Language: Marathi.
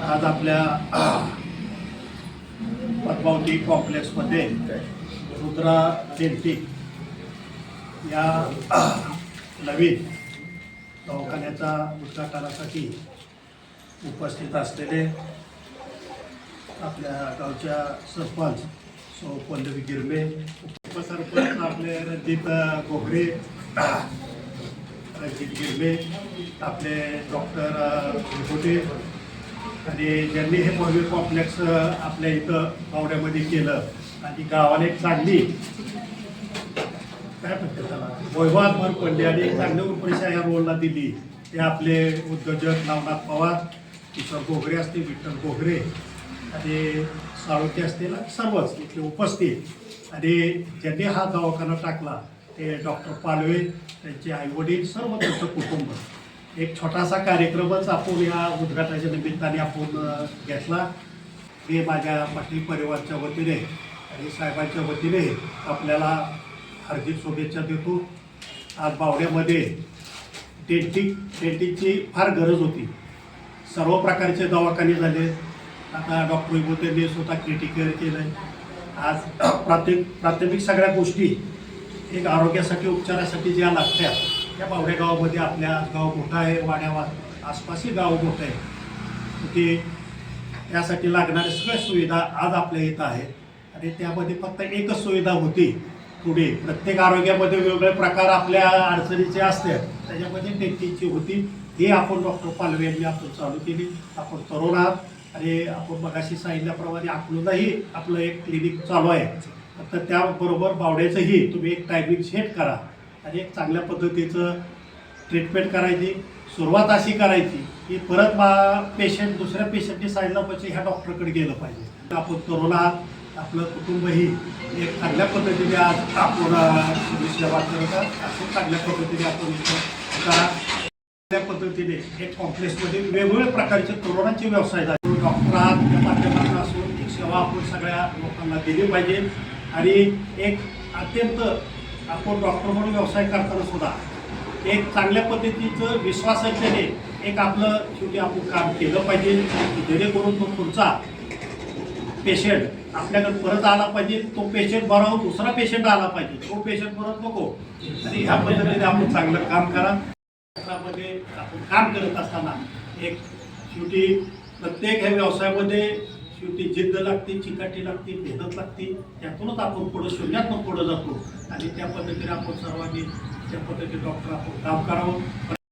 आज आपल्या पद्मावती कॉम्प्लेक्समध्ये रुद्रा डेंटिक या नवीन दवाखान्याच्या उद्घाटनासाठी उपस्थित असलेले आपल्या गावच्या सरपंच सौ पल्लवी गिरमे, उपसरपंच आपले रणजित घोगरे, रणजित गिरमे, आपले डॉक्टर घोटे आणि ज्यांनी हे भव्य कॉम्प्लेक्स आपल्या इथं पावड्यामध्ये केलं आणि गावाला एक चांगली काय म्हणते त्याला वैभवात भर पडली आणि एक चांगली उपरिषा या रोलला दिली. ते आपले उद्योजक नवनाथ पवार, किशोर घोगरे असतील, विठ्ठल घोगरे आणि साळुंखे असतील, सर्वच इथले उपस्थित आणि ज्यांनी हा दवाखाना टाकला ते डॉक्टर पालवे, त्यांचे आईवडील, सर्व त्यांचं कुटुंब. एक छोटासा कार्यक्रमच आपण या उद्घाटनाच्या निमित्ताने आपण घेतला. मी माझ्या पाटील परिवारच्या वतीने आणि साहेबांच्या वतीने आपल्याला हार्दिक शुभेच्छा देतो. आज बावड्यामध्ये डेंटिकची फार गरज होती. सर्व प्रकारचे दवाखाने झाले. आता डॉक्टर विभूतींनी स्वतः क्रिटिकल केलं आहे. आज प्राथमिक सगळ्या गोष्टी एक आरोग्यासाठी उपचारासाठी ज्या लागतात त्या बावड्या गावामध्ये आपल्या गाव मोठं आहे, वाड्या आसपासही गाव मोठं आहे. ते त्यासाठी लागणाऱ्या सगळ्या सुविधा आज आपल्या इथं आहेत आणि त्यामध्ये फक्त एकच सुविधा होती. पुढे प्रत्येक आरोग्यामध्ये वेगवेगळे प्रकार आपल्या अडचणीचे असतात, त्याच्यामध्ये डेंटिकची होती. हे आपण डॉक्टर पालवे यांनी आपण चालू केली. आपण तरुण आहात आणि आपण मगाशी सांगितल्याप्रमाणे आपल्यालाही आपलं एक क्लिनिक चालू आहे. तर त्याबरोबर बावड्याचंही तुम्ही एक टायमिंग सेट करा आणि एक चांगल्या पद्धतीचं ट्रीटमेंट करायची. सुरुवात अशी करायची की परत पेशंट दुसऱ्या पेशंटने सांगितलं पाहिजे ह्या डॉक्टरकडे गेलं पाहिजे. आपण तरुण आहात, आपलं कुटुंबही एक चांगल्या पद्धतीने आज आपण सेवा करत आहात. असं चांगल्या पद्धतीने आपण करा. त्या पद्धतीने एक कॉम्प्लेक्समध्ये वेगवेगळ्या प्रकारचे तरुणांचे व्यवसाय झाले. डॉक्टर आहात त्या माध्यमातून असून एक सेवा आपण सगळ्या लोकांना दिली पाहिजे आणि एक अत्यंत आपण डॉक्टर म्हणून व्यवसाय करताना सुद्धा एक चांगल्या पद्धतीचं विश्वासाने एक आपलं शेवटी आपण काम केलं पाहिजे, जेणेकरून तो पुढचा पेशंट आपल्याकडे परत आला पाहिजे. तो पेशंट बरा होऊन दुसरा पेशंट आला पाहिजे, तो पेशंट परत नको. आणि ह्या पद्धतीने आपण चांगलं काम करा. मध्ये आपण काम करत असताना एक शेवटी प्रत्येक ह्या व्यवसायामध्ये शेवटी जिद्द लागते, चिकाटी लागते, मेहनत लागते. त्यातूनच आपण पुढं शून्यातून पुढं जातो आणि त्या पद्धतीने आपण सर्वांनी त्या पद्धतीने डॉक्टर आपण काम करावं.